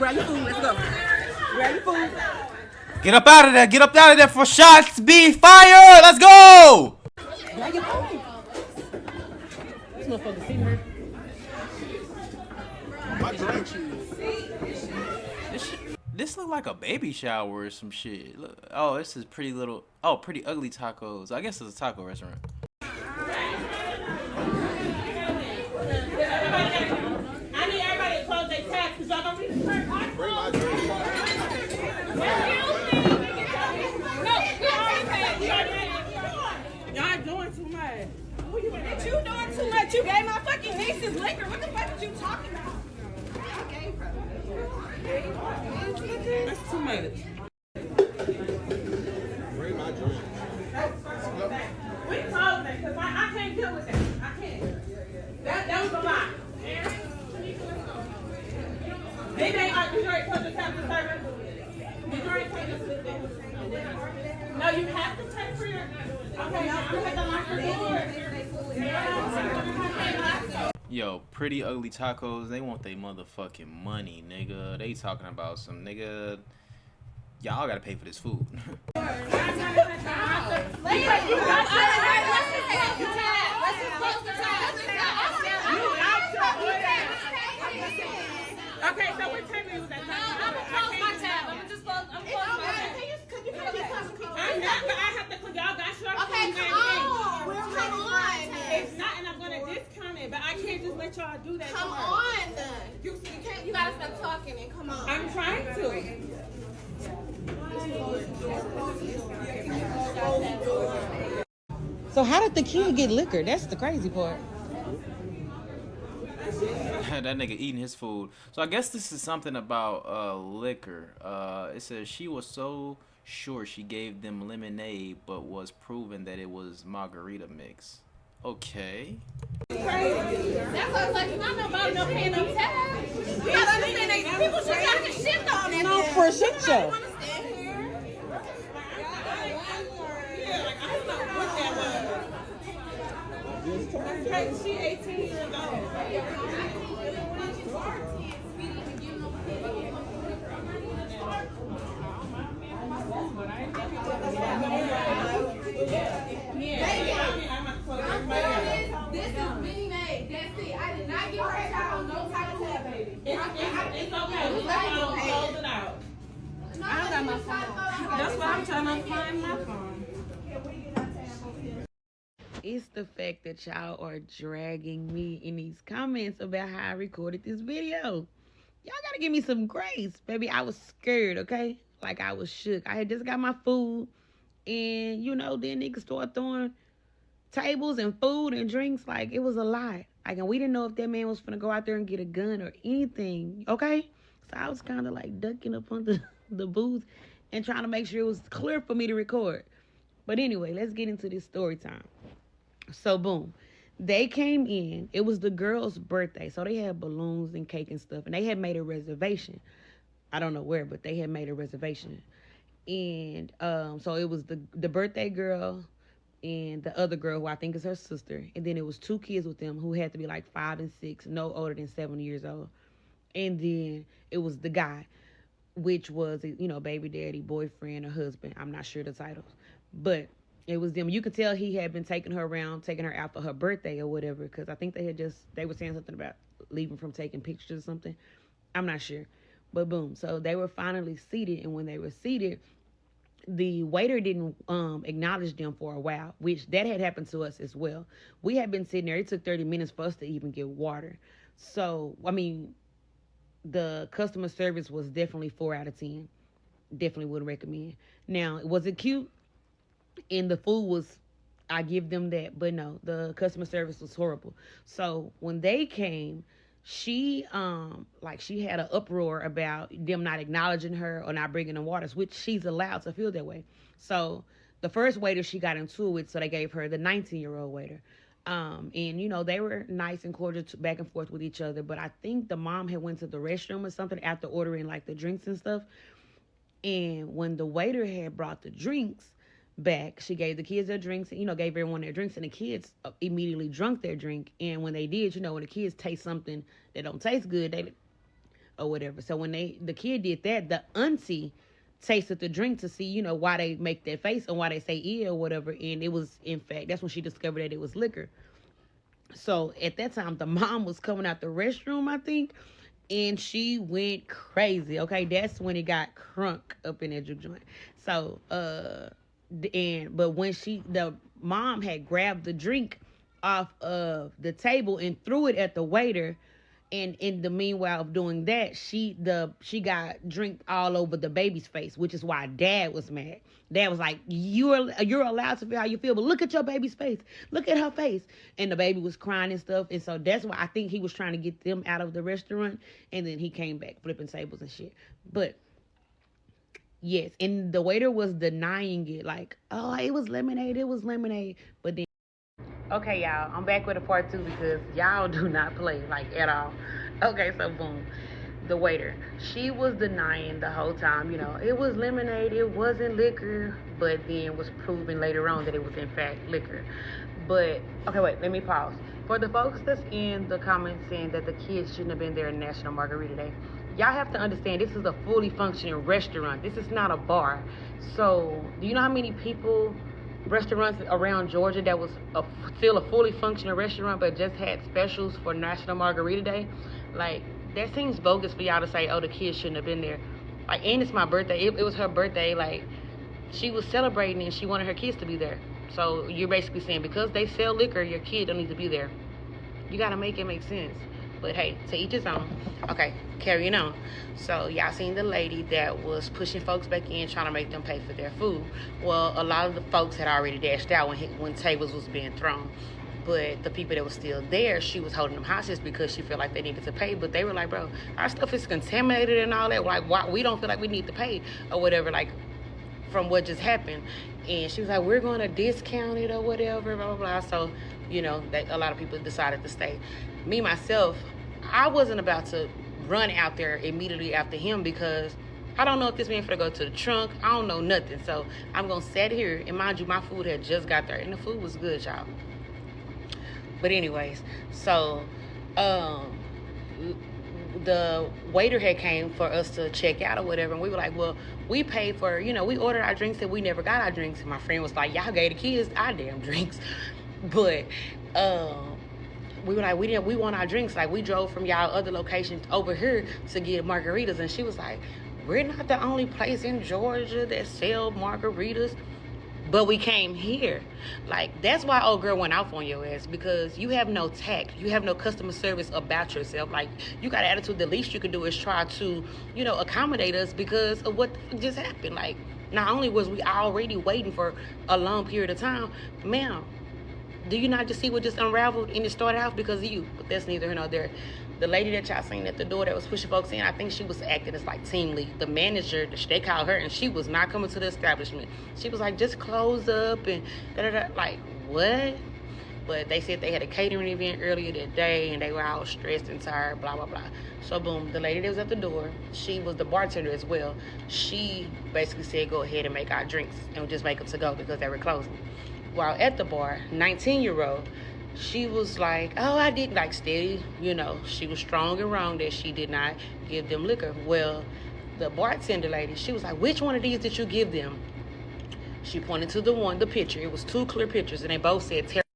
grab your food. Let's go. Grab your food. Get up out of there. Get up out of there for shots be fired. Let's go. Grab your food. This motherfucker sitting here. This look like a baby shower or some shit. Look, oh, this is pretty little. Oh, pretty ugly tacos. I guess it's a taco restaurant. I need everybody to close their tabs because y'all don't read the first article. Y'all doing too much. Bitch, you doing too much. You gave my fucking nieces liquor. What the fuck are you talking about? That's too much. Bring my drink. We close it because I can't deal with that. I can't. That was a lot. They ain't like, did you already close the tab to service? Did you already take this with them? No, you have to pay for your. Okay, you have to lock your door. Yo, pretty ugly tacos. They want their motherfucking money, nigga. They talking about some nigga. Y'all gotta pay for this food. Okay, so what time is that? I'm gonna close my tab. I'm just close. I'm closing my tab. I'm not, but I have to. Y'all got short. Okay, come on. Come on. It's not, and I'm gonna discount it, but I can't just let y'all do that. Come on. You can't. You gotta stop talking and come on. I'm trying to. So how did the kid get liquor? That's the crazy part. That nigga eating his food. So I guess this is something about liquor. It says she was so sure she gave them lemonade, but was proven that it was margarita mix. Okay. That's what I was like. I don't know about no paying no tab. You gotta understand that people should have to shift on that. No, for a shit show. I want to stand here. She 18 years old. This is Minnie Mae. That's it. I did not give her a title, no title tab, baby. It's okay. Close it out. I don't got my phone. That's why I'm trying to find my phone. It's the fact that y'all are dragging me in these comments about how I recorded this video. Y'all gotta give me some grace. Baby, I was scared, okay? Like, I was shook. I had just got my food. And, you know, then niggas started throwing tables and food and drinks. Like, it was a lot. Like, and we didn't know if that man was finna go out there and get a gun or anything, okay? So I was kind of like ducking up under the booth and trying to make sure it was clear for me to record. But anyway, let's get into this story time. So, boom. They came in. It was the girl's birthday. So, they had balloons and cake and stuff. And they had made a reservation. I don't know where, but they had made a reservation. And so, it was the birthday girl and the other girl, who I think is her sister. And then it was 2 kids with them who had to be like 5 and 6, no older than 7 years old. And then it was the guy, which was, you know, baby daddy, boyfriend, or husband. I'm not sure the titles. But it was them. You could tell he had been taking her around, taking her out for her birthday or whatever, because I think they were saying something about leaving from taking pictures or something. I'm not sure. But boom. So they were finally seated, and when they were seated, the waiter didn't acknowledge them for a while, which that had happened to us as well. We had been sitting there. It took 30 minutes for us to even get water. So, I mean, the customer service was definitely 4 out of 10. Definitely would recommend. Now, was it cute? And the food was, I give them that, but no, the customer service was horrible. So when they came, she she had an uproar about them not acknowledging her or not bringing them waters, which she's allowed to feel that way. So the first waiter she got into it with, so they gave her the 19-year-old waiter. And, you know, they were nice and cordial back and forth with each other. But I think the mom had went to the restroom or something after ordering, like, the drinks and stuff. And when the waiter had brought the drinks back, she gave the kids their drinks, you know, gave everyone their drinks, and the kids immediately drunk their drink. And when they did, you know, when the kids taste something that don't taste good, they or whatever. So when the kid did that, the auntie tasted the drink to see, why they make that face and why they say or whatever. And it was, in fact, that's when she discovered that it was liquor. So at that time, the mom was coming out the restroom, I think, and she went crazy. Okay, that's when it got crunk up in that juke joint. So, but when the mom had grabbed the drink off of the table and threw it at the waiter, and in the meanwhile of doing that, she got drink all over the baby's face, which is why Dad was mad. Dad was like, you're allowed to feel how you feel, but look at your baby's face. Look at her face. And the baby was crying and stuff. And so that's why I think he was trying to get them out of the restaurant. And then he came back flipping tables and shit. But yes, and the waiter was denying it, like, oh, it was lemonade. But then, okay, y'all, I'm back with a part 2 because y'all do not play, like, at all. Okay, so boom. The waiter, she was denying the whole time, it was lemonade, it wasn't liquor, but then was proven later on that it was in fact liquor. But, okay, wait, let me pause. For the folks that's in the comments saying that the kids shouldn't have been there in National Margarita Day, y'all have to understand this is a fully functioning restaurant. This is not a bar. So, do you know how many restaurants around Georgia that was still a fully functioning restaurant but just had specials for National Margarita Day? Like, that seems bogus for y'all to say, oh, the kids shouldn't have been there. Like, and it's my birthday. It was her birthday. Like, she was celebrating and she wanted her kids to be there. So you're basically saying because they sell liquor, your kid don't need to be there. You got to make it make sense. But hey, to each his own. Okay, carrying on. So y'all seen the lady that was pushing folks back in, trying to make them pay for their food. Well, a lot of the folks had already dashed out when tables was being thrown. But the people that were still there, she was holding them hostage because she felt like they needed to pay. But they were like, bro, our stuff is contaminated and all that. Like, why we don't feel like we need to pay or whatever, like, from what just happened. And she was like, we're going to discount it or whatever, blah, blah, blah. So, a lot of people decided to stay. Me, myself, I wasn't about to run out there immediately after him because I don't know if this man finna go to the trunk. I don't know nothing. So I'm going to sit here. And mind you, my food had just got there. And the food was good, y'all. But anyways, so the waiter had came for us to check out or whatever, and we were like, well, we paid for, we ordered our drinks and we never got our drinks. And my friend was like, y'all gave the kids our damn drinks. But we were like, we want our drinks. Like, we drove from y'all other locations over here to get margaritas. And she was like, we're not the only place in Georgia that sell margaritas. But we came here. Like, that's why old girl went off on your ass, because you have no tact. You have no customer service about yourself. Like, you got an attitude. The least you can do is try to, accommodate us because of what just happened. Like, not only was we already waiting for a long period of time, ma'am, do you not just see what just unraveled and it started out because of you? But that's neither here nor there. The lady that y'all seen at the door that was pushing folks in, I think she was acting as like team lead. The manager, they called her, and she was not coming to the establishment. She was like, just close up and da-da-da. Like, what? But they said they had a catering event earlier that day, and they were all stressed and tired, blah, blah, blah. So, boom, the lady that was at the door, she was the bartender as well. She basically said, go ahead and make our drinks and just make them to go because they were closing. While at the bar, 19-year-old, she was like, oh, I did, like, steady, she was strong and wrong that she did not give them liquor. Well, the bartender lady, she was like, which one of these did you give them? She pointed to the picture. It was 2 clear pictures, and they both said terrible.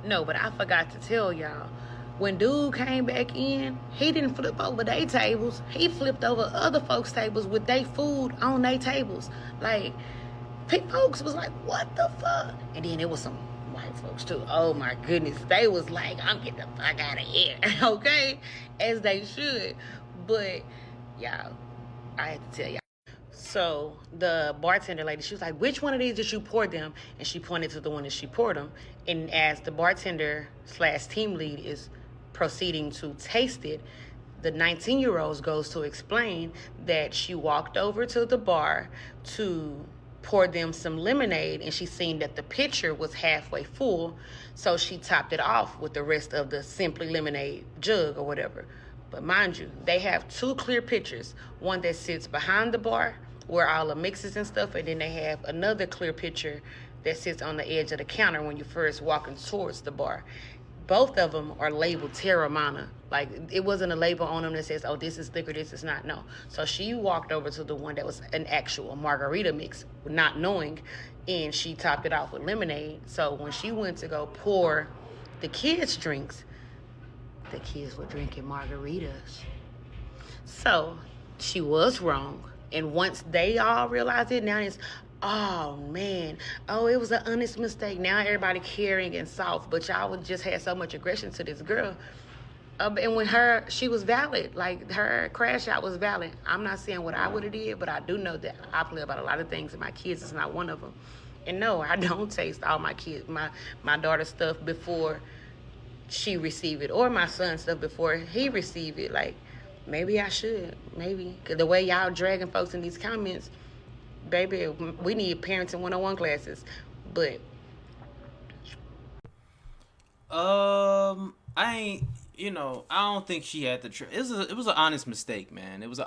No, but I forgot to tell y'all, when dude came back in, he didn't flip over their tables. He flipped over other folks' tables with their food on their tables. Like, folks was like, what the fuck? And then it was some white folks too. Oh my goodness. They was like, I'm getting the fuck out of here. Okay? As they should. But y'all, I had to tell y'all. So the bartender lady, she was like, which one of these did you pour them? And she pointed to the one that she poured them. And as the bartender / team lead is proceeding to taste it, the 19-year-old goes to explain that she walked over to the bar to pour them some lemonade, and she seen that the pitcher was halfway full, so she topped it off with the rest of the Simply Lemonade jug or whatever. But mind you, they have 2 clear pitchers, one that sits behind the bar where all the mixes and stuff, and then they have another clear pitcher that sits on the edge of the counter when you're first walking towards the bar. both of them are labeled Terramana. Like, it wasn't a label on them that says, oh, this is thicker, this is not. No. So she walked over to the one that was an actual margarita mix, not knowing, and she topped it off with lemonade. So when she went to go pour the kids' drinks, the kids were drinking margaritas. So she was wrong. And once they all realized it, now it's, oh man, oh, it was an honest mistake. Now everybody caring and soft, but y'all would just had so much aggression to this girl. And when she was valid, like her crash out was valid. I'm not saying what I would have did, but I do know that I play about a lot of things, and my kids is not one of them. And no, I don't taste all my daughter's stuff before she receive it, or my son's stuff before he receive it. Like, maybe I should, maybe, because the way y'all dragging folks in these comments, baby, we need parenting 101 classes. But I ain't, I don't think she had the it was an honest mistake, man. It was an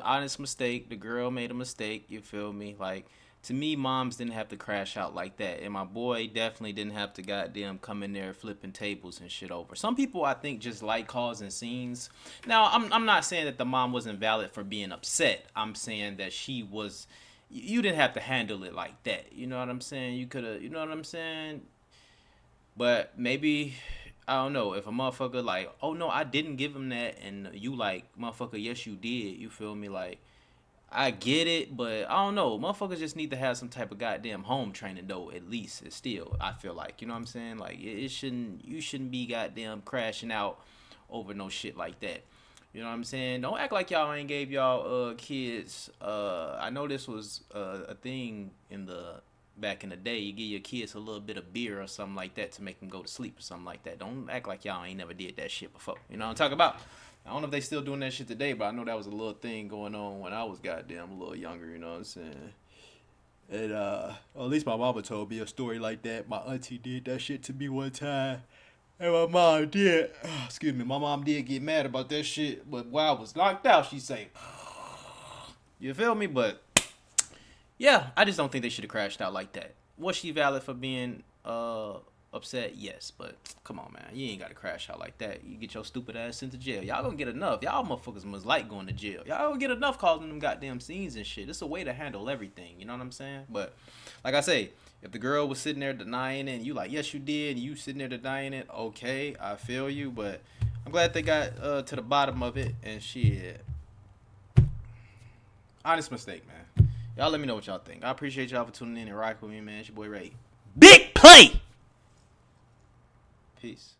honest mistake. The girl made a mistake, you feel me? Like, to me, moms didn't have to crash out like that, and my boy definitely didn't have to goddamn come in there flipping tables and shit over. Some people, I think, just like causing scenes. Now, I'm not saying that the mom wasn't valid for being upset. I'm saying that you didn't have to handle it like that. You know what I'm saying? You could have, you know what I'm saying? But maybe, I don't know, if a motherfucker like, oh no, I didn't give him that, and you like, motherfucker, yes you did, you feel me? Like, I get it, but I don't know. Motherfuckers just need to have some type of goddamn home training, though, at least. It's still, I feel like. You know what I'm saying? Like, you shouldn't be goddamn crashing out over no shit like that. You know what I'm saying? Don't act like y'all ain't gave y'all kids. I know this was a thing back in the day. You give your kids a little bit of beer or something like that to make them go to sleep or something like that. Don't act like y'all ain't never did that shit before. You know what I'm talking about? I don't know if they still doing that shit today, but I know that was a little thing going on when I was goddamn a little younger, you know what I'm saying? And at least my mama told me a story like that. My auntie did that shit to me one time. And my mom did, my mom did get mad about that shit, but while I was knocked out, she say, you feel me? But yeah, I just don't think they should have crashed out like that. Was she valid for being upset? Yes, but come on, man, you ain't gotta crash out like that. You get your stupid ass into jail. Y'all gonna get enough. Y'all motherfuckers must like going to jail. Y'all gonna get enough causing them goddamn scenes and shit. It's a way to handle everything, you know what I'm saying? But like I say, if the girl was sitting there denying it and you like, yes you did, and you sitting there denying it, okay, I feel you, but I'm glad they got to the bottom of it. And shit, honest mistake, man. Y'all let me know what y'all think. I appreciate y'all for tuning in and rocking with me, man. It's your boy Ray. Big play. Peace.